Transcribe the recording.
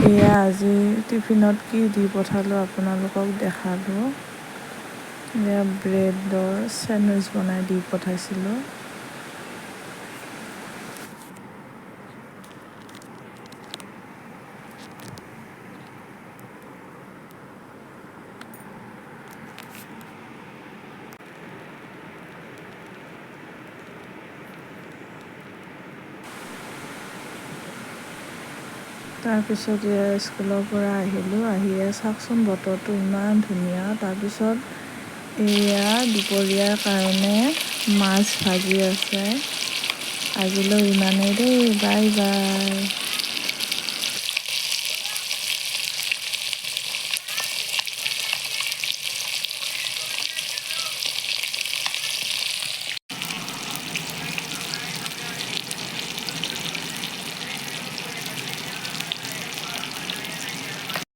এয়া আজি টিফিনত কি দি পঠালোঁ আপোনালোকক দেখালোঁ। এয়া ব্ৰেডৰ চেণ্ডউইচ বনাই দি পঠাইছিলোঁ। তাৰপিছত এয়া স্কুলৰ পৰা আহিলোঁ, আহিয়ে চাওকচোন বতৰটো ইমান ধুনীয়া। তাৰপিছত এয়া দুপৰীয়াৰ কাৰণে মাছ ভাজি আছে। আজিলৈ ইমানেই দেই, বাই বাই।